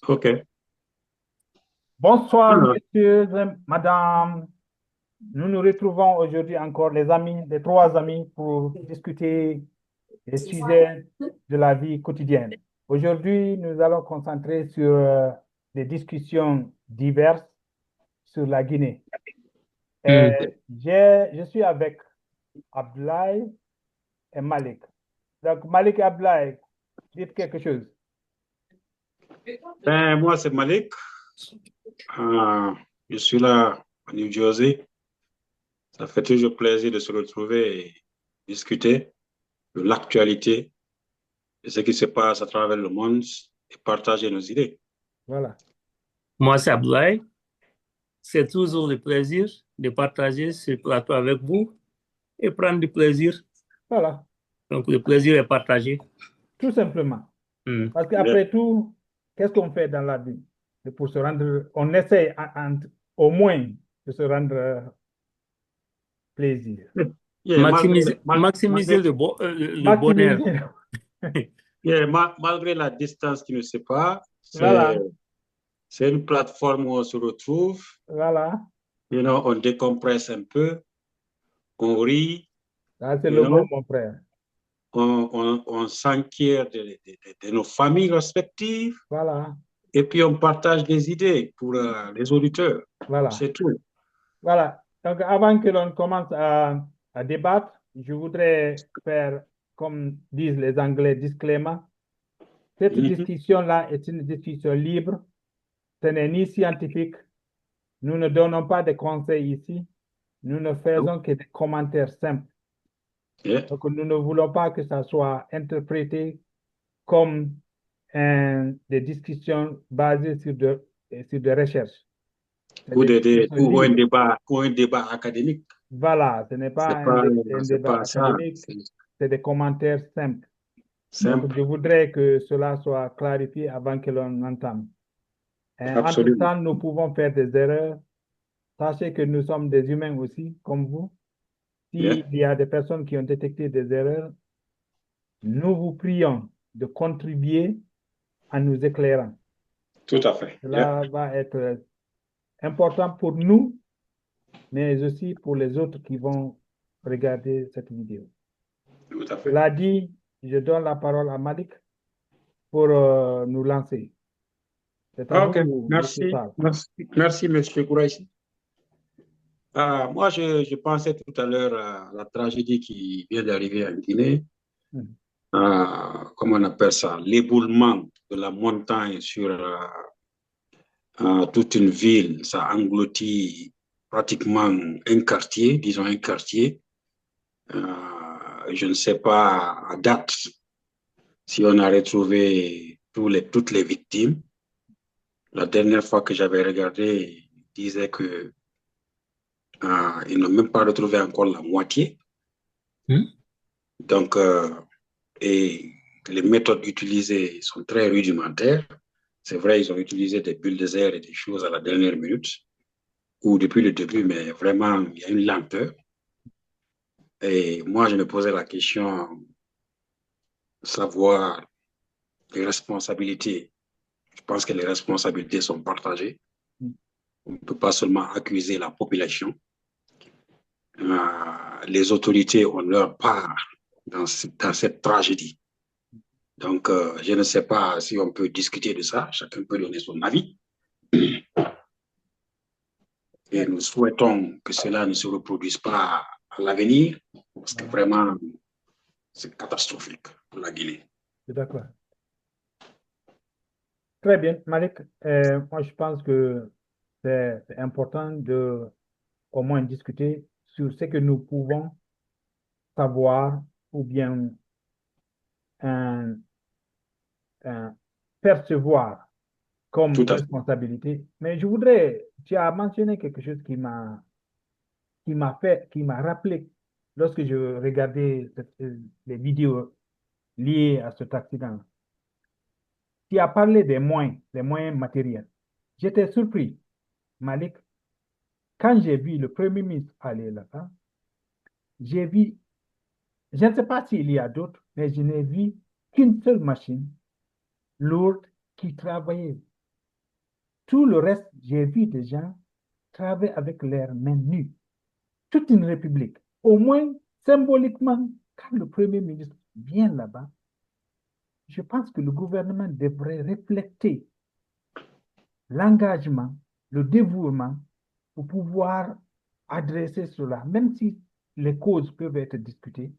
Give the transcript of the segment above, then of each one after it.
OK. Bonsoir, Alors, messieurs et madame. Nous nous retrouvons aujourd'hui encore, les amis, les trois amis, pour discuter des sujets de la vie quotidienne. Aujourd'hui, nous allons concentrer sur des discussions diverses sur la Guinée. Euh, hmm. je suis avec Abdoulaye et Malik. Donc, Malik et Abdoulaye, dites quelque chose. Ben, moi, c'est Malik. Euh, je suis là au New Jersey. Ça fait toujours plaisir de se retrouver et discuter de l'actualité, de ce qui se passe à travers le monde et partager nos idées. Voilà, Moi, c'est Abdoulaye. C'est toujours le plaisir de partager ce plateau avec vous et prendre du plaisir. voilà, Donc, le plaisir est partagé. tout simplement. Hmm. Parce Yeah. qu'après tout, qu'est-ce qu'on fait dans la vie? C'est pour se rendre, on essaie au moins de se rendre plaisir. Yeah, Maximiser le bonheur. Maximiser. malgré la distance qui nous sépare, Voilà, c'est une plateforme où on se retrouve, voilà. on décompresse un peu, on rit, Ça, c'est you le mot, know, mon frère. on s'enquiert de nos familles respectives Voilà, et puis on partage des idées pour les auditeurs. voilà, C'est tout. voilà. Donc, avant que l'on commence à débattre, je voudrais faire, comme disent les Anglais, disclaimer. Cette Mhm. discussion-là est une discussion libre. Ce n'est ni scientifique. Nous ne donnons pas de conseils ici. Nous ne faisons que des commentaires simples. Yeah. Donc, nous ne voulons pas que ça soit interprété comme des discussions basées sur des recherches. C'est Ou, des discussions libres. ou un débat académique. Voilà, ce n'est pas un C'est débat pas ça. académique, C'est c'est des commentaires simples. Donc, simple. je voudrais que cela soit clarifié avant que l'on entame. Absolument. Entre-temps, nous pouvons faire des erreurs. Sachez que nous sommes des humains aussi, comme vous. Yeah. S'il y a des personnes qui ont détecté des erreurs, nous vous prions de contribuer en nous éclairant. Tout à fait. Yeah. Cela va être important pour nous, mais aussi pour les autres qui vont regarder cette vidéo. Tout à fait. Cela dit, je donne la parole à Malik pour nous lancer. C'est à OK. vous, Monsieur Merci. Sarr. Merci, merci Monsieur Kouraïsi. Moi, je pensais tout à l'heure à la tragédie qui vient d'arriver en Guinée. Mhm. Comment on appelle ça? L'éboulement de la montagne sur toute une ville. Ça engloutit pratiquement un quartier, disons un quartier. Je ne sais pas à date si on a retrouvé toutes les victimes. La dernière fois que j'avais regardé, il disait que ils n'ont même pas retrouvé encore la moitié. Hmm. Donc, et les méthodes utilisées sont très rudimentaires. C'est vrai, ils ont utilisé des bulldozers et des choses à la dernière minute ou depuis le début, mais vraiment, il y a une lenteur. Et moi, je me posais la question, savoir les responsabilités. Je pense que les responsabilités sont partagées. On ne peut pas seulement accuser la population. Les autorités ont leur part dans cette tragédie. Donc, je ne sais pas si on peut discuter de ça. Chacun peut donner son avis. Et nous souhaitons que cela ne se reproduise pas à l'avenir, parce que Voilà, vraiment, c'est catastrophique pour la Guinée. je suis d'accord. Très bien, Malik. Moi, je pense que c'est important de au moins discuter sur ce que nous pouvons savoir ou bien euh, euh, percevoir Tout comme à fait. responsabilité. Mais je voudrais, tu as mentionné quelque chose qui m'a rappelé lorsque je regardais les vidéos liées à cet accident. Tu as parlé des moyens matériels. J'étais surpris, Malik, quand j'ai vu le Premier ministre aller là-bas, j'ai vu, je ne sais pas s'il y a d'autres, mais je n'ai vu qu'une seule machine lourde qui travaillait. Tout le reste, j'ai vu des gens travailler avec leurs mains nues. Toute une république. Au moins, symboliquement, quand le Premier ministre vient là-bas, je pense que le gouvernement devrait refléter l'engagement, le dévouement pour pouvoir adresser cela, même si les causes peuvent être discutées,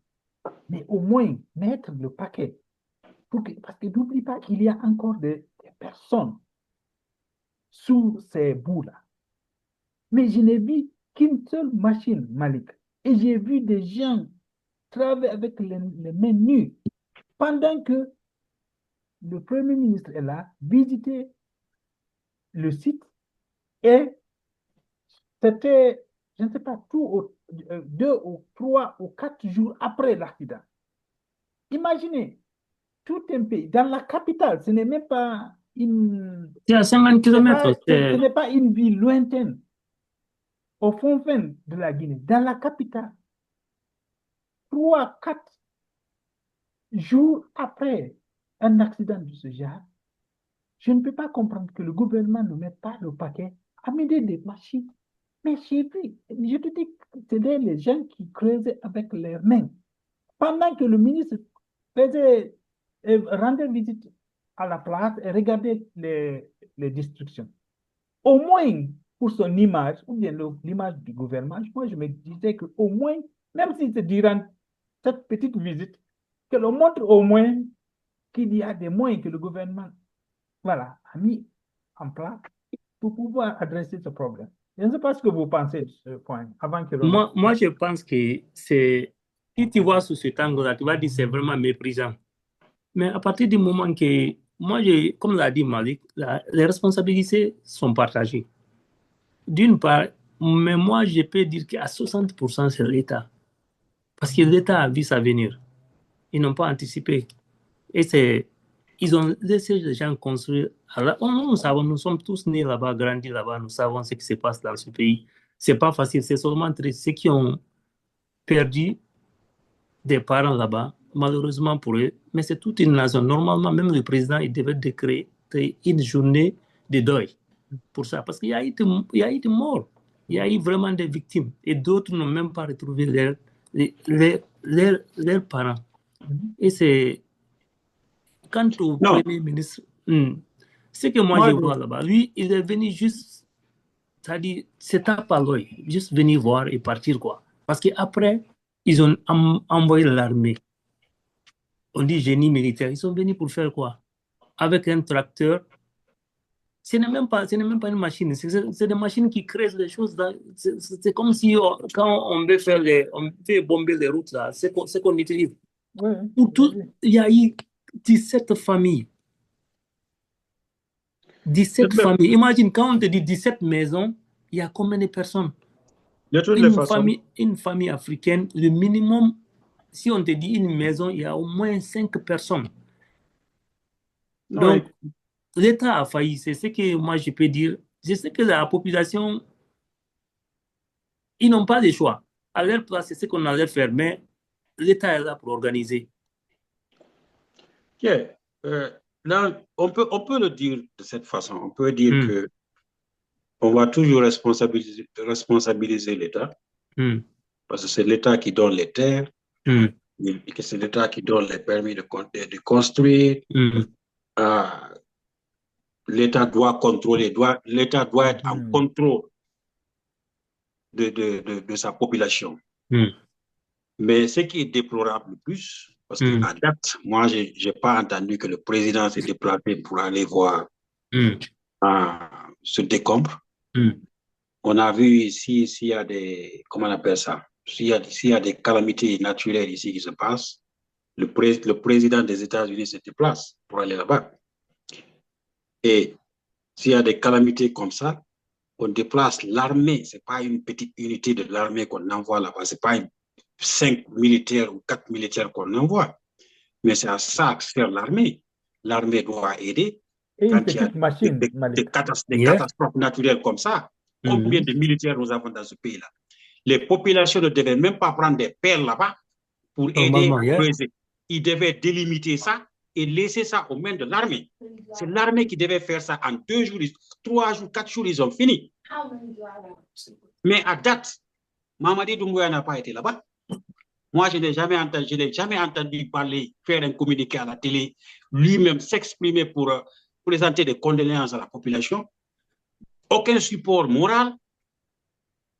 mais au moins mettre le paquet. Parce que n'oublie pas qu'il y a encore des personnes sous ces bouts-là. Mais je n'ai vu qu'une seule machine, Malik. Et j'ai vu des gens travailler avec les mains nues pendant que le Premier ministre est là, visiter le site et c'était, je ne sais pas, 2 ou 3 ou 4 jours après l'accident. Imaginez, tout un pays, dans la capitale, ce n'est même pas une, C'est à 50 km. ce n'est pas une ville lointaine, au fond de la Guinée, dans la capitale, 3, 4 jours après un accident de ce genre, je ne peux pas comprendre que le gouvernement ne mette pas le paquet à mettre des machines. Mais j'ai vu, je te dis que c'était les gens qui creusaient avec leurs mains. Pendant que le ministre rendait visite à la place et regardait les destructions. Au moins, pour son image, ou bien l'image du gouvernement, moi je me disais qu'au moins, même si c'est durant cette petite visite, que l'on montre au moins qu'il y a des moyens que le gouvernement a mis en place pour pouvoir adresser ce problème. Je ne sais pas ce que vous pensez de ce point, avant que l'on... Moi, je pense que c'est... Si tu vois sous cet angle-là, tu vas dire que c'est vraiment méprisant. Mais à partir du moment que... Moi, comme l'a dit Malik, les responsabilités sont partagées. D'une part, mais moi, je peux dire qu'à 60%, c'est l'État. Parce que l'État a vu ça venir. Ils n'ont pas anticipé. Et ils ont laissé les gens construire. Alors, nous savons, nous sommes tous nés là-bas, grandis là-bas, nous savons ce qui se passe dans ce pays. C'est pas facile, c'est seulement ceux qui ont perdu des parents là-bas, malheureusement pour eux, mais c'est toute une nation. Normalement, même le président, il devait décréter une journée de deuil pour ça, parce qu'il y a eu des morts, il y a eu vraiment des victimes, et d'autres n'ont même pas retrouvé leurs parents. Et c'est quant au Premier ministre, ce que moi je vois là-bas, lui, il est venu juste, c'est-à-dire, c'est tape à l'œil, juste venir voir et partir, quoi. Parce qu'après, ils ont envoyé l'armée. On dit génie militaire. Ils sont venus pour faire quoi? Avec un tracteur. Ce n'est même pas une machine. C'est des machines qui créent les choses. C'est comme si quand on veut bomber les routes, là, c'est qu'on utilise. Pour tout, il y a eu 17 familles. 17 familles. Imagine, quand on te dit 17 maisons, il y a combien de personnes? Une famille africaine, le minimum, si on te dit une maison, il y a au moins 5 personnes. Donc, l'État a failli, c'est ce que moi je peux dire. Je sais que la population, ils n'ont pas de choix. À leur place, c'est ce qu'on allait faire, mais l'État est là pour organiser. Là, on peut le dire de cette façon. On peut dire que on va toujours responsabiliser l'État, parce que c'est l'État qui donne les terres, que c'est l'État qui donne les permis de construire. L'État doit contrôler, l'État doit être en contrôle de sa population. Mais ce qui est déplorable le plus, parce qu'à date, moi, je n'ai pas entendu que le président s'est déplacé pour aller voir ce décombre. On a vu ici, s'il y a des, comment on appelle ça, s'il y a des calamités naturelles ici qui se passent, le président des États-Unis se déplace pour aller là-bas. Et s'il y a des calamités comme ça, on déplace l'armée. Ce n'est pas une petite unité de l'armée qu'on envoie là-bas. Ce n'est pas 5 militaires ou 4 militaires qu'on envoie. Mais c'est à ça que sert l'armée. L'armée doit aider. Et quand une petite machine, des catastrophes naturelles comme ça. Combien de militaires nous avons dans ce pays-là? Les populations ne devaient même pas prendre des pelles là-bas pour aider à creuser. Ils devaient délimiter ça et laisser ça aux mains de l'armée. C'est l'armée qui devait faire ça en 2 jours, 3 jours, 4 jours, ils ont fini. Mais à date, Mamadi Doumbouya n'a pas été là-bas. Moi, je n'ai jamais entendu parler, faire un communiqué à la télé, lui-même s'exprimer pour présenter des condoléances à la population. Aucun support moral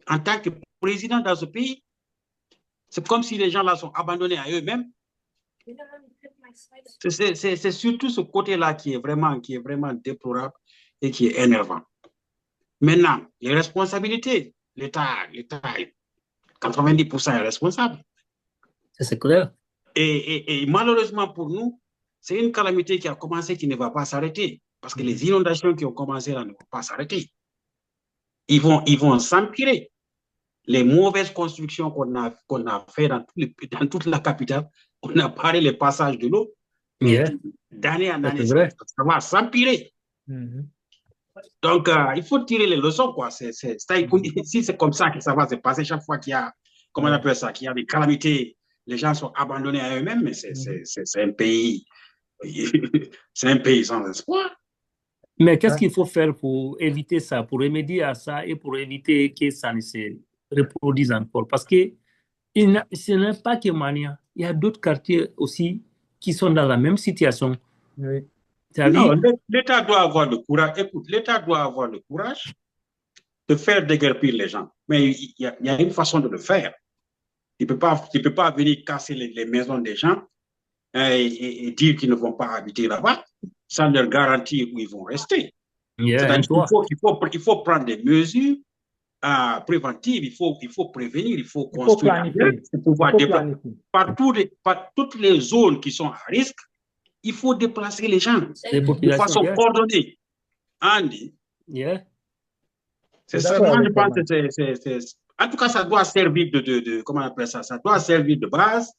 en tant que président dans ce pays. C'est comme si les gens là sont abandonnés à eux-mêmes. C'est surtout ce côté-là qui est vraiment déplorable et qui est énervant. Maintenant, les responsabilités, l'État, 90% est responsable. C'est clair. Et malheureusement pour nous, c'est une calamité qui a commencé, qui ne va pas s'arrêter. Parce que les inondations qui ont commencé là ne vont pas s'arrêter. Ils vont s'empirer. Les mauvaises constructions qu'on a fait dans toute la capitale, on a parlé les passages de l'eau. Yeah. D'année en année, vrai. ça va s'empirer. Donc, il faut tirer les leçons, quoi. Si c'est comme ça que ça va se passer chaque fois qu'il y a, comment on appelle ça, qu'il y a des calamités, les gens sont abandonnés à eux-mêmes, mais c'est un pays, c'est un pays sans espoir. Mais qu'est-ce qu'il faut faire pour éviter ça, pour remédier à ça et pour éviter que ça ne se reproduise encore? Parce que ce n'est pas que Mania, il y a d'autres quartiers aussi qui sont dans la même situation. Oui. Non, l'État doit avoir le courage. Écoute, l'État doit avoir le courage de faire déguerpir les gens. Mais il y a une façon de le faire. Tu ne peux pas venir casser les maisons des gens et dire qu'ils ne vont pas habiter là-bas sans leur garantir où ils vont rester. Yeah, il faut prendre des mesures préventives, il faut prévenir, il faut construire. Par toutes les zones qui sont à risque, il faut déplacer les gens de façon ordonnée. Andy, c'est ça. Moi, je pense que en tout cas, ça doit servir comment on appelle ça? Ça doit servir de base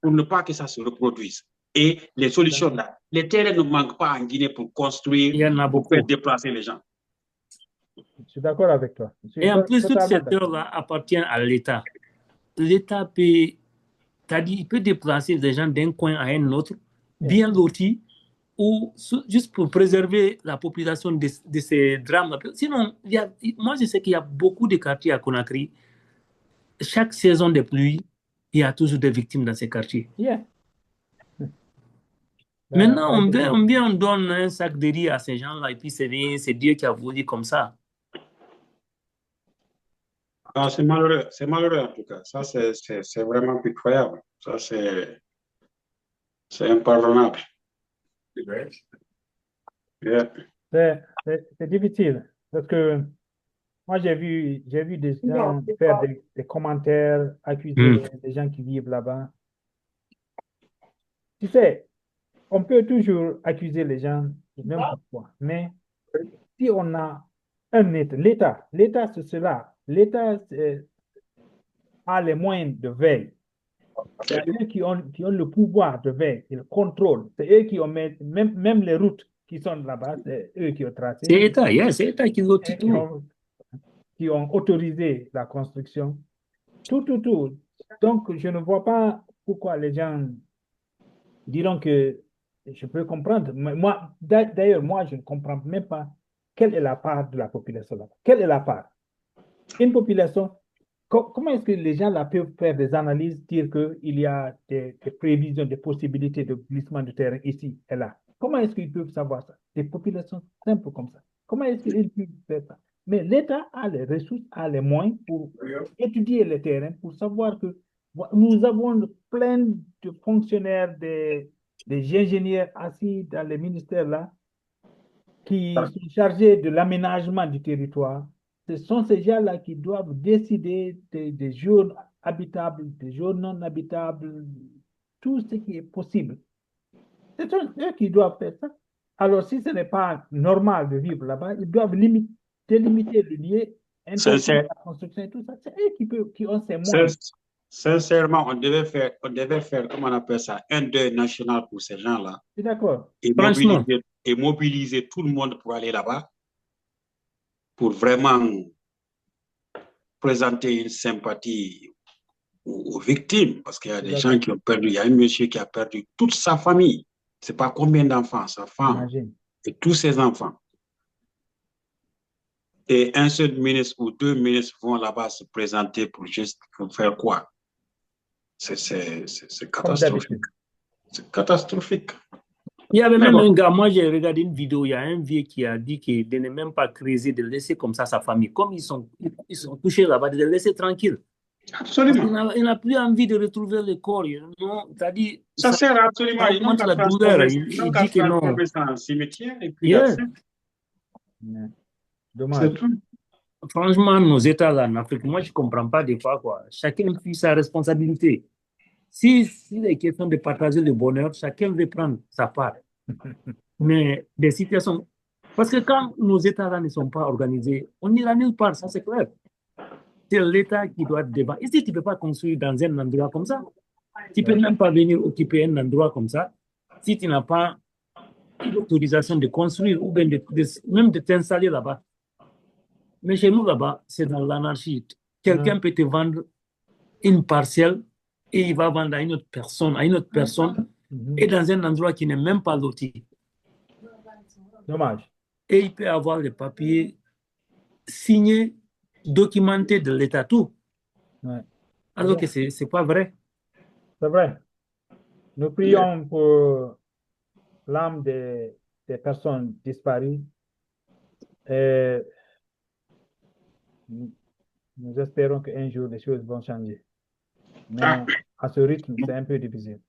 pour ne pas que ça se reproduise. Et les solutions là, les terrains ne manquent pas en Guinée pour construire, pour faire déplacer les gens. Je suis d'accord avec toi. Et en plus, toutes ces terres-là appartiennent à l'État. L'État peut déplacer les gens d'un coin à un autre, bien lotis, ou juste pour préserver la population de ces drames. Sinon, moi, je sais qu'il y a beaucoup de quartiers à Conakry. Chaque saison de pluie, il y a toujours des victimes dans ces quartiers. Maintenant, on donne un sac de riz à ces gens-là et puis c'est Dieu qui a voulu comme ça. Ah, c'est malheureux en tout cas. Ça, c'est vraiment pitoyable. Ça, c'est impardonnable. C'est difficile parce que moi, j'ai vu des gens faire des commentaires, accuser les gens qui vivent là-bas. Tu sais, on peut toujours accuser les gens de n'importe quoi, mais si on a un État, c'est cela. L'État a les moyens de veille. C'est eux qui ont le pouvoir de veille et le contrôle. C'est eux qui ont même les routes qui sont là-bas, c'est eux qui ont tracé. C'est l'État qui ont autorisé la construction. Tout. Donc, je ne vois pas pourquoi les gens diront que je peux comprendre. D'ailleurs, moi, je ne comprends même pas quelle est la part de la population là-bas. Quelle est la part? Une population, comment est-ce que les gens là peuvent faire des analyses, dire qu'il y a des prévisions, des possibilités de glissement de terrain ici et là? Comment est-ce qu'ils peuvent savoir ça? Des populations simples comme ça. Comment est-ce qu'ils peuvent faire ça? Mais l'État a les ressources, a les moyens pour étudier les terrains, pour savoir que nous avons plein de fonctionnaires, des ingénieurs assis dans les ministères là, qui sont chargés de l'aménagement du territoire. Ce sont ces gens-là qui doivent décider des zones habitables, des zones non habitables, tout ce qui est possible. Ce sont eux qui doivent faire ça. Alors, si ce n'est pas normal de vivre là-bas, ils doivent délimiter le lieu, interdire la construction et tout ça. C'est eux qui ont ces moyens. Sincèrement, on devait faire, comment on appelle ça, un deuil national pour ces gens-là. Je suis d'accord. Et mobiliser tout le monde pour aller là-bas, pour vraiment présenter une sympathie aux victimes. Parce qu'il y a des gens qui ont perdu, il y a un monsieur qui a perdu toute sa famille. c'est pas combien d'enfants, sa femme Imagine. et tous ses enfants. Et un seul ministre ou deux ministres vont là-bas se présenter pour juste pour faire quoi? C'est Comme catastrophique. d'habitude. C'est catastrophique. Il y avait Mais même bon. un gars, moi j'ai regardé une vidéo, il y a un vieux qui a dit que de ne même pas creuser, de laisser comme ça sa famille. Comme ils sont couchés là-bas, de les laisser tranquilles. Absolument. Il n'a plus envie de retrouver le corps. Non, c'est-à-dire, Ça sert absolument. ça Ils n'ont augmente qu'à la douleur. Il dit que non. transformer ça en cimetière et puis Yeah. Dommage. c'est tout. Franchement, nos États là en Afrique, moi je ne comprends pas des fois quoi. Chacun fait sa responsabilité. Si les questions de partager le bonheur, chacun veut prendre sa part. Mais des situations. Parce que quand nos États là ne sont pas organisés, on n'ira nulle part, ça c'est clair. C'est l'État qui doit débattre. Ici, tu ne peux pas construire dans un endroit comme ça. Tu ne peux même pas venir occuper un endroit comme ça si tu n'as pas l'autorisation de construire ou bien même de t'installer là-bas. Mais chez nous là-bas, c'est dans l'anarchie. Quelqu'un peut te vendre une parcelle et il va vendre à une autre personne, et dans un endroit qui n'est même pas loti. Dommage. Et il peut avoir les papiers signés, documentés de l'État, tout. Ouais. Alors que ce n'est pas vrai. C'est vrai. Nous prions pour l'âme des personnes disparues. Et nous espérons qu'un jour les choses vont changer. Mais à ce rythme, c'est un peu difficile.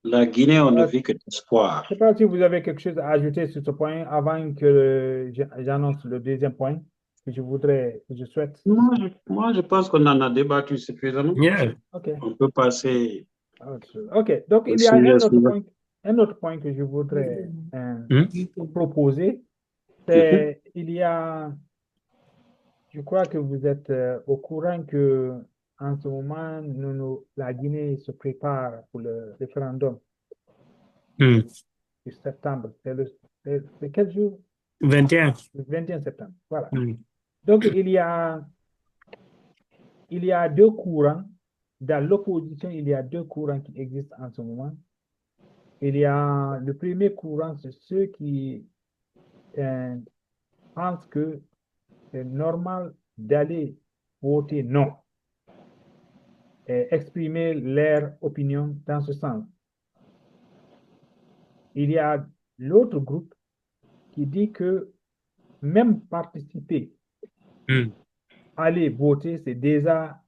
La Guinée, on ne vit que d'espoir. Je ne sais pas si vous avez quelque chose à ajouter sur ce point avant que j'annonce le deuxième point que je souhaite. Moi, je pense qu'on en a débattu suffisamment. Yeah. OK. On peut passer. OK. Donc, il y a un autre point que je voudrais proposer. C'est, je crois que vous êtes au courant que en ce moment, la Guinée se prépare pour le référendum du septembre. C'est quel jour? 21. Le 21 septembre. Voilà. Donc, il y a deux courants. Dans l'opposition, il y a deux courants qui existent en ce moment. Il y a le premier courant, c'est ceux qui pensent que c'est normal d'aller voter non et exprimer leur opinion dans ce sens. Il y a l'autre groupe qui dit que même participer, aller voter, c'est déjà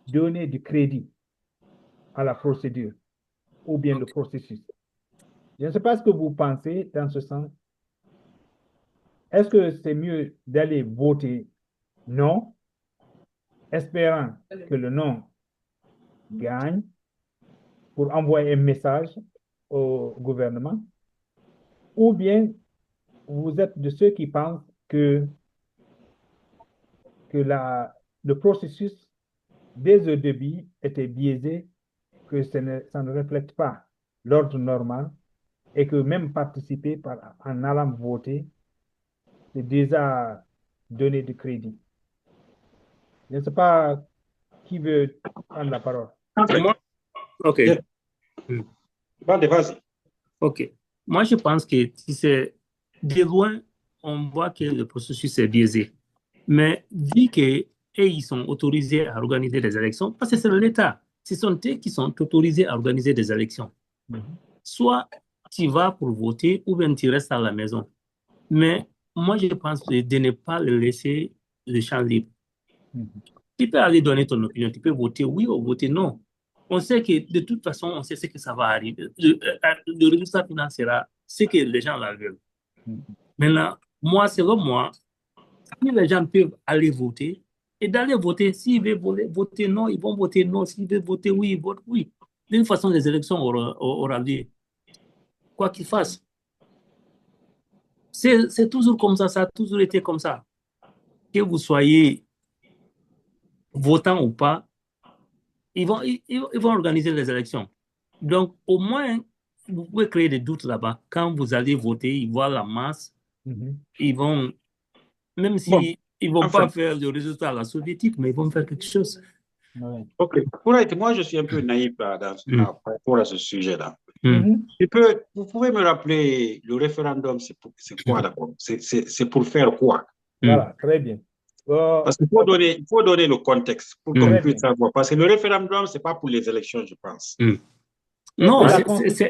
donner du crédit à la procédure ou bien le processus. Je ne sais pas ce que vous pensez dans ce sens. Est-ce que c'est mieux d'aller voter non, espérant que le non gagne pour envoyer un message au gouvernement, ou bien vous êtes de ceux qui pensent que le processus dès le début était biaisé, que ça ne reflète pas l'ordre normal et que même participer en allant voter, c'est déjà donner du crédit. Je ne sais pas qui veut prendre la parole. OK. Vas-y. OK. Moi, je pense que si c'est de loin, on voit que le processus est biaisé. Mais vu qu'ils sont autorisés à organiser des élections, parce que c'est l'État, ce sont eux qui sont autorisés à organiser des élections. Soit tu vas pour voter ou bien tu restes à la maison. Mais moi, je pense de ne pas le laisser le champ libre. Tu peux aller donner ton opinion, tu peux voter oui ou voter non. On sait que de toute façon, on sait ce que ça va arriver. Le résultat final sera ce que les gens la veulent. Maintenant, moi, selon moi, si les gens peuvent aller voter, et d'aller voter, s'ils veulent voter non, ils vont voter non. S'ils veulent voter oui, ils votent oui. D'une façon, les élections auront lieu. Quoi qu'ils fassent. C'est toujours comme ça a toujours été comme ça. Que vous soyez votant ou pas, ils vont organiser les élections. Donc, au moins, vous pouvez créer des doutes là-bas. Quand vous allez voter, ils voient la masse, ils vont, même si ils ne vont pas faire le résultat à la soviétique, mais ils vont faire quelque chose. OK. Pour être, moi, je suis un peu naïf par rapport à ce sujet-là. Mhm. Vous pouvez me rappeler, le référendum, c'est quoi d'abord? C'est pour faire quoi? Voilà, très bien. Parce qu'il faut donner le contexte pour qu'on Très puisse bien. savoir. Parce que le référendum, c'est pas pour les élections, je pense. C'est pour Non, la Hein? Constitution.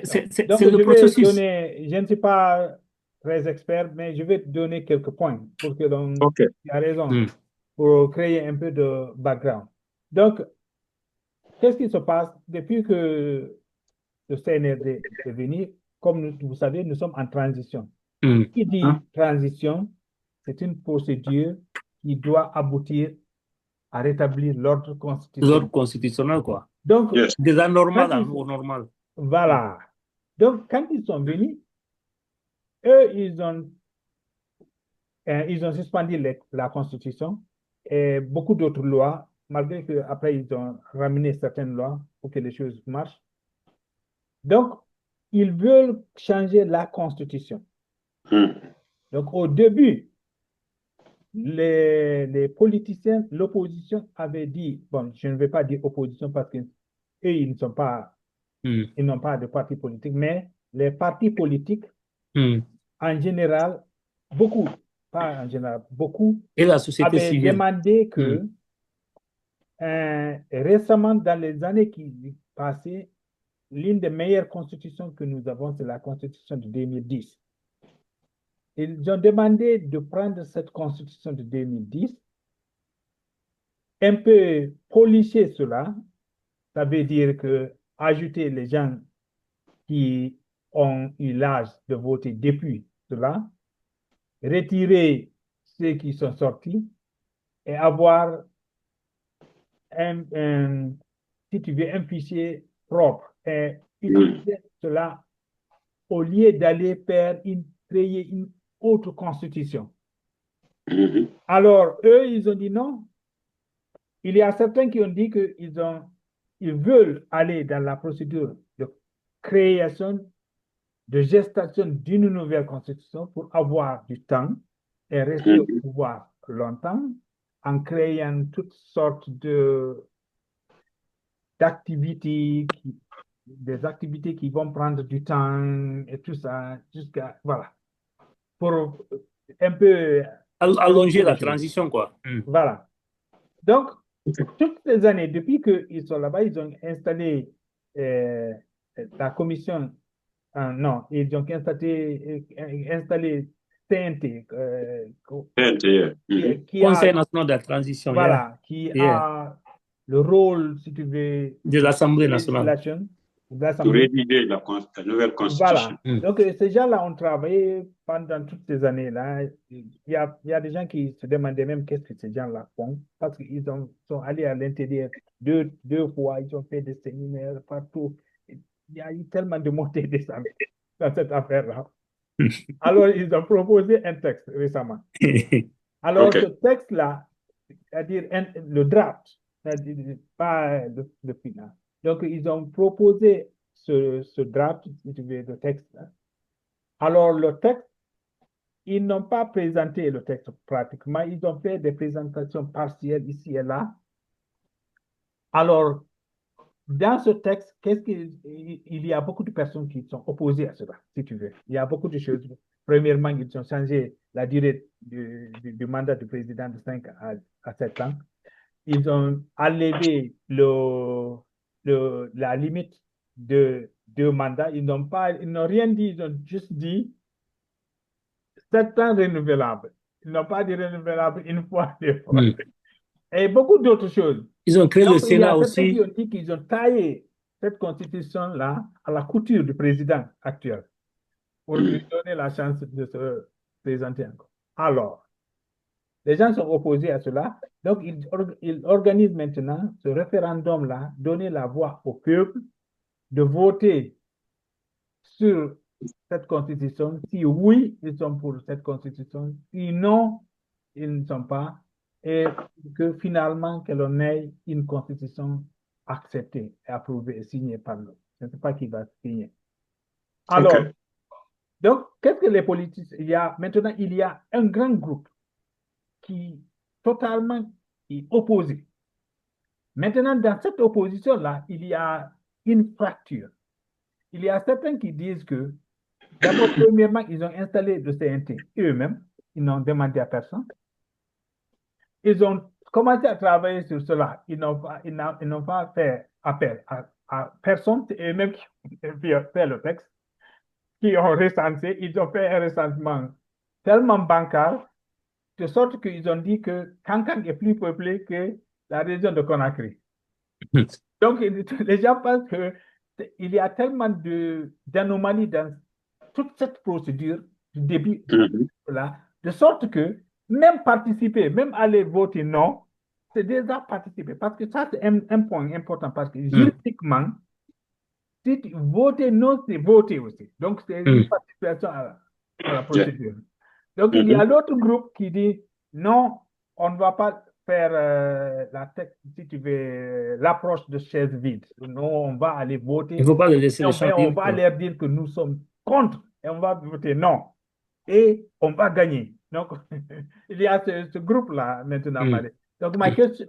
Donc, c'est le je vais processus. donner, je ne suis pas très expert, mais je vais te donner quelques points pour que l'on, OK. tu as raison, Mm. pour créer un peu de background. Donc, qu'est-ce qui se passe depuis que le CNRD est venu? Comme vous savez, nous sommes en transition. Mm. Qui Hein? dit transition, c'est une procédure qui doit aboutir à rétablir l'ordre L'ordre constitutionnel. constitutionnel, quoi. Donc, Yes. Des anormales quand ils, au normal. voilà. Donc, quand ils sont venus, eux, ils ont suspendu la Constitution et beaucoup d'autres lois, malgré qu'après, ils ont ramené certaines lois pour que les choses marchent. Donc, ils veulent changer la Constitution. Donc, au début, les politiciens, l'opposition avait dit, bon, je ne vais pas dire opposition parce qu'eux, ils ne sont pas, Mm. ils n'ont pas de parti politique, mais les partis politiques, Mm. en général, beaucoup, pas en général, beaucoup, Et la société avaient civile. demandé Mm. que récemment, dans les années qui passaient, l'une des meilleures constitutions que nous avons, c'est la constitution de 2010. Ils ont demandé de prendre cette constitution de 2010, un peu polisser cela, ça veut dire que ajouter les gens qui ont eu l'âge de voter depuis cela, retirer ceux qui sont sortis et avoir si tu veux, un fichier propre et utiliser cela au lieu d'aller créer une autre constitution. Alors, eux, ils ont dit non. Il y a certains qui ont dit ils veulent aller dans la procédure de création, de gestation d'une nouvelle constitution pour avoir du temps et rester au pouvoir longtemps en créant toutes sortes d'activités, des activités qui vont prendre du temps et tout ça, jusqu'à, voilà, pour un peu Allonger compliquer la les choses. transition, quoi. Mm. Voilà. Donc, toutes les années, depuis qu'ils sont là-bas, ils ont installé la commission, non, ils ont installé CNT, qui Conseil a, national de la transition, yeah. voilà, qui Yeah. a le rôle, si tu veux, De l'Assemblée nationale. législation de De l'Assemblée. rédiger la nouvelle constitution. Voilà. Donc, ces gens-là ont travaillé pendant toutes ces années-là. Il y a des gens qui se demandaient même qu'est-ce que ces gens-là font, parce qu'ils sont allés à l'intérieur deux fois, ils ont fait des séminaires partout. Il y a eu tellement de montées et descentes dans cette affaire-là. Alors, ils ont proposé un texte récemment. Alors, OK. ce texte-là, c'est-à-dire le draft, c'est-à-dire pas le final. Donc, ils ont proposé ce draft, si tu veux, le texte. Alors, le texte, ils n'ont pas présenté le texte pratiquement, ils ont fait des présentations partielles ici et là. Alors, dans ce texte, il y a beaucoup de personnes qui sont opposées à cela, si tu veux. Il y a beaucoup de choses. Premièrement, ils ont changé la durée du mandat du président de 5 à 7 ans. Ils ont enlevé la limite de 2 mandats. Ils n'ont rien dit, ils ont juste dit 7 ans renouvelables. Ils n'ont pas dit renouvelable une fois, deux fois. Mm. Et beaucoup d'autres choses. Ils ont créé le Donc, il y a Sénat certains qui aussi. ont dit qu'ils ont taillé cette constitution-là à la couture du président actuel pour lui donner la chance de se présenter encore. Alors, les gens sont opposés à cela. Donc, ils organisent maintenant ce référendum-là, donner la voix au peuple de voter sur cette constitution. Si oui, ils sont pour cette constitution. Si non, ils ne sont pas. Et que finalement, que l'on ait une constitution acceptée, et approuvée et signée par nous. Je ne sais pas qui va signer. Alors, OK. donc, qu'est-ce que les politiciens... Maintenant, il y a un grand groupe qui totalement est opposé. Maintenant, dans cette opposition-là, il y a une fracture. il y a certains qui disent que, d'abord, premièrement, ils ont installé le CNT eux-mêmes, ils n'ont demandé à personne. Ils ont commencé à travailler sur cela. Ils n'ont pas fait appel à personne, c'est eux-mêmes qui ont fait le texte, qui ont recensé. Ils ont fait un recensement tellement bancal, de sorte qu'ils ont dit que Kankan est plus peuplé que la région de Conakry. Donc, les gens pensent qu'il y a tellement d'anomalies dans toute cette procédure du début là, de sorte que même participer, même aller voter non, c'est déjà participer. Parce que ça, c'est un point important. Parce que juridiquement, si tu voter non, c'est voter aussi. Donc, c'est une participation à la procédure. Donc, il y a l'autre groupe qui dit non, on ne va pas faire si tu veux, l'approche de chaise vide. Non, on va aller voter. Il ne faut pas les laisser les champs On va leur dire que nous sommes contre et on va voter non. Et on va gagner. Donc, il y a ce groupe-là maintenant. Donc, la question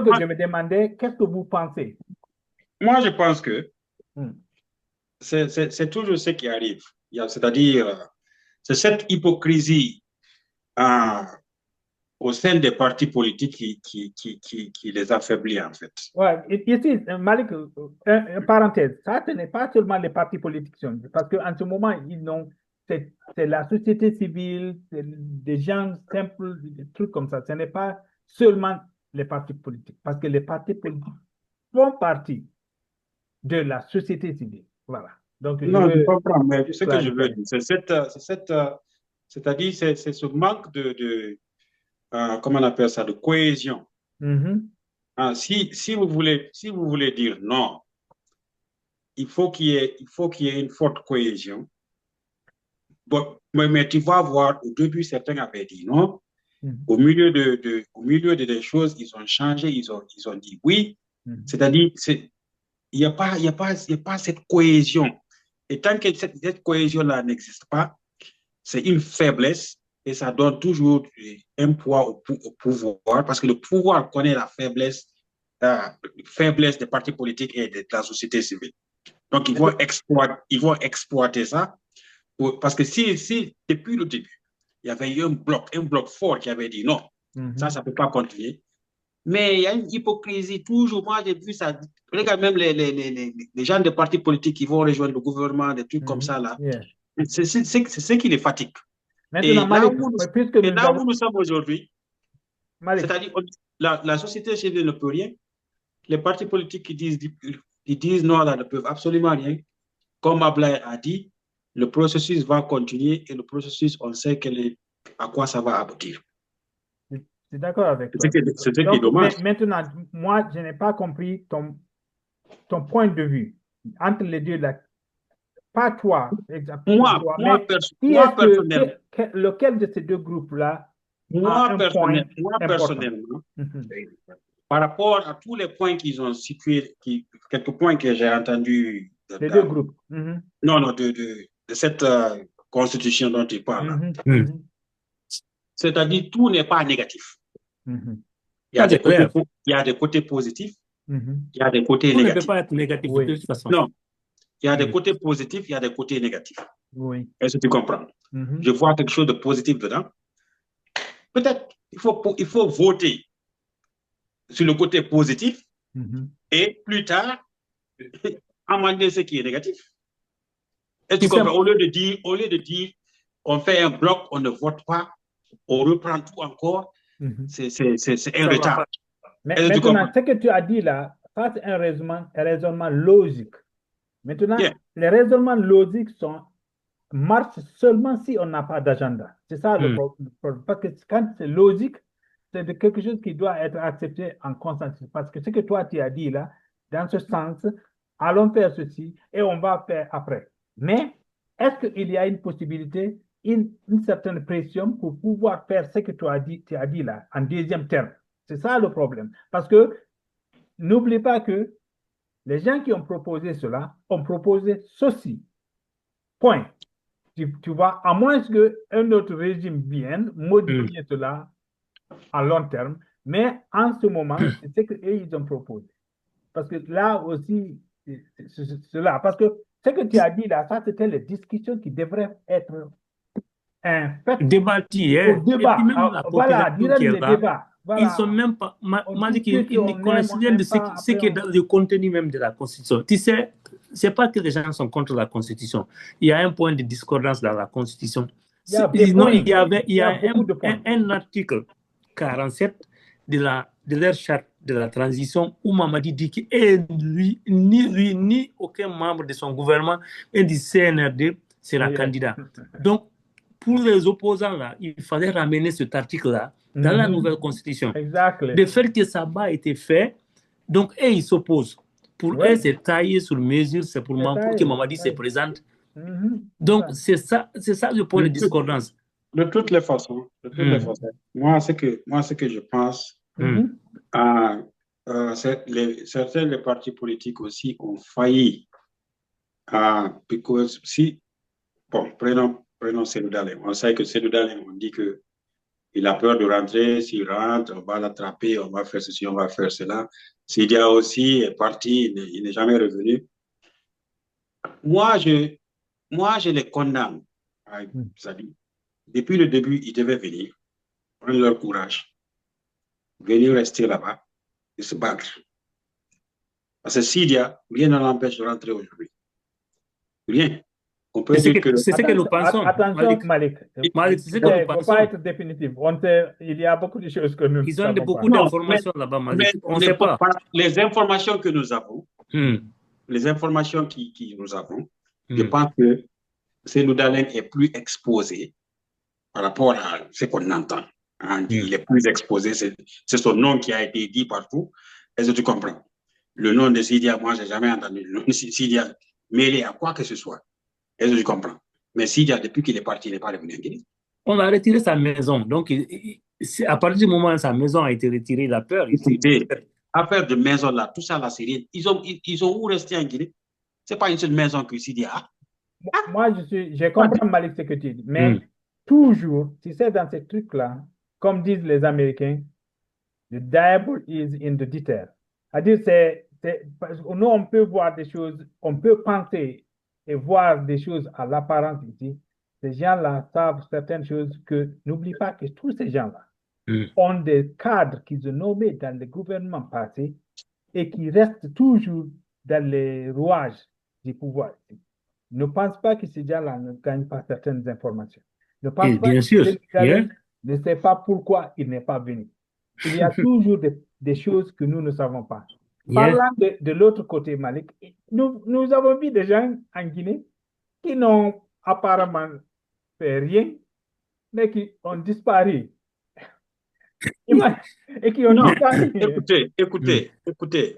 que je me demandais, qu'est-ce que vous pensez? Moi, je pense que c'est toujours ce qui arrive. C'est-à-dire, c'est cette hypocrisie au sein des partis politiques qui les affaiblit, en fait. Ouais, ici, Malik, parenthèse, ça, ce n'est pas seulement les partis politiques, parce qu'en ce moment, c'est la société civile, c'est des gens simples, des trucs comme ça. Ce n'est pas seulement les partis politiques, parce que les partis politiques font partie de la société civile. Voilà. Donc, je comprends, mais ce que je veux dire, c'est-à-dire, c'est ce manque comment on appelle ça, de cohésion. Si vous voulez dire non, il faut qu'il y ait une forte cohésion. Bon, mais tu vas voir, au début, certains avaient dit non. Au milieu des choses, ils ont changé, ils ont dit oui. C'est-à-dire, il n'y a pas cette cohésion. Et tant que cette cohésion-là n'existe pas, c'est une faiblesse et ça donne toujours un poids au pouvoir, parce que le pouvoir connaît la faiblesse des partis politiques et de la société civile. Donc, ils vont exploiter ça, parce que si depuis le début, il y avait eu un bloc fort qui avait dit non, ça ne peut pas continuer. Mais il y a une hypocrisie toujours. Moi, j'ai vu ça. Regarde même les gens des partis politiques qui vont rejoindre le gouvernement, des trucs comme ça, là. C'est ce qui les fatigue. Maintenant, et là où nous sommes aujourd'hui, c'est-à-dire la société civile ne peut rien. Les partis politiques qui disent non, là, ne peuvent absolument rien. Comme Ablaye a dit, le processus va continuer et le processus, on sait à quoi ça va aboutir. Je suis d'accord avec toi. C'est ce qui est dommage. Maintenant, moi, je n'ai pas compris ton point de vue entre les deux. Pas toi, exactement. Moi, personnellement. Lequel de ces deux groupes-là moi, personnellement, par rapport à tous les points qu'ils ont situés, quelques points que j'ai entendus. Les deux groupes. Non, de cette constitution dont tu parles. C'est-à-dire, tout n'est pas négatif. Il y a des côtés positifs, il y a des côtés négatifs. Tout ne peut pas être négatif de toute façon. Non. Il y a des côtés positifs, il y a des côtés négatifs. Oui. Est-ce que tu comprends? Je vois quelque chose de positif dedans. Peut-être il faut voter sur le côté positif et plus tard amender ce qui est négatif. Est-ce que tu comprends? Au lieu de dire on fait un bloc, on ne vote pas, on reprend tout encore, c'est un retard. Mais maintenant, ce que tu as dit là, ça c'est un raisonnement logique. Maintenant, les raisonnements logiques marchent seulement si on n'a pas d'agenda. C'est ça le problème. Parce que quand c'est logique, c'est quelque chose qui doit être accepté en consensus. Parce que ce que toi tu as dit là, dans ce sens, allons faire ceci et on va faire après. Mais est-ce qu'il y a une possibilité, une certaine pression pour pouvoir faire ce que tu as dit là, en deuxième terme? C'est ça le problème. Parce que n'oublie pas que les gens qui ont proposé cela ont proposé ceci. Point. Tu vois, à moins qu'un autre régime vienne modifier cela à long terme, mais en ce moment, c'est ce qu'eux, ils ont proposé. Parce que là aussi, cela. Parce que ce que tu as dit là, ça, c'était les discussions qui devraient être faites Débattu, au hein. Et débat. puis même la Voilà, population durant qui est les là, débats. ils Voilà. sont même pas, On Malik, discute, ils ne on connaissent aime, on rien de n'aime pas, ce qui est après dans le contenu même de la Constitution. Tu sais, c'est pas que les gens sont contre la Constitution. Il y a un point de discordance dans la Constitution. Il y a des Non, points. il y a beaucoup de points. un article 47 de leur charte de la transition où Mamadi dit que lui, ni aucun membre de son gouvernement et du CNRD sera candidat. Donc, pour les opposants, là, il fallait ramener cet article-là dans la nouvelle constitution. Exactly. Le fait que ça n'a pas été fait, donc, ils s'opposent. Pour eux, c'est taillé sur mesure, c'est pour que Mamadi se présente. Donc, c'est ça le point de discordance. De toutes les façons, moi, ce que je pense, certains des partis politiques aussi ont failli. Prenons Seydou Dalein. On sait que Seydou Dalein, on dit qu'il a peur de rentrer. S'il rentre, on va l'attraper, on va faire ceci, on va faire cela. Sidia aussi est parti, il n'est jamais revenu. Moi, je les condamne. Depuis le début, ils devaient venir, prendre leur courage, venir rester là-bas et se battre. Parce que Sidia, rien ne l'empêche de rentrer aujourd'hui. Rien. On peut dire que... C'est ce que nous pensons. Attention, Malik. C'est ce que nous pensons. Il ne faut pas être définitif. Il y a beaucoup de choses que nous Ils ont beaucoup d'informations là-bas, Malik. On ne sait pas. Les informations que nous avons, les informations qui nous avons, je pense que Seydou Dalein est plus exposé par rapport à ce qu'on entend. Il est plus exposé. C'est son nom qui a été dit partout. Est-ce que tu comprends? Le nom de Sidia, moi, je n'ai jamais entendu le nom de Sidia mêlé à quoi que ce soit. Est-ce que tu comprends? Mais Sidia, depuis qu'il est parti, il n'est pas revenu en Guinée. On a retiré sa maison. Donc, à partir du moment où sa maison a été retirée, il a peur. Affaire de maison là, tout ça là, c'est rien. Ils ont où rester en Guinée? Ce n'est pas une seule maison que Sidia a. Moi, je comprends, Malik, ce que tu dis. Mais toujours, tu sais, dans ces trucs-là, comme disent les Américains, the devil is in the detail. C'est-à-dire, nous, on peut voir des choses, on peut penser et voir des choses à l'apparence ici. Ces gens-là savent certaines choses que, n'oublie pas que tous ces gens-là ont des cadres qu'ils ont nommés dans le gouvernement passé et qui restent toujours dans les rouages du pouvoir. Ne pense pas que ces gens-là ne gagnent pas certaines informations. Ne pense pas que ne sait pas pourquoi il n'est pas venu. Il y a toujours des choses que nous ne savons pas. Parlant de l'autre côté, Malik, nous avons vu des gens en Guinée qui n'ont apparemment fait rien, mais qui ont disparu. Et qui ont disparu. Écoutez.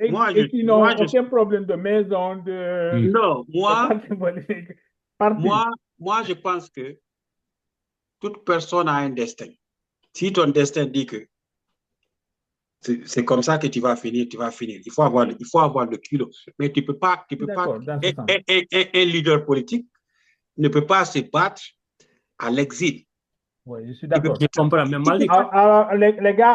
Et qui n'ont aucun problème de maison, Non, moi, je pense que toute personne a un destin. Si ton destin dit que c'est comme ça que tu vas finir. Il faut avoir le culot. Mais tu peux pas un leader politique ne peut pas se battre à l'exil. Oui, je suis d'accord. Je comprends. Mais Malik... Alors, les gars,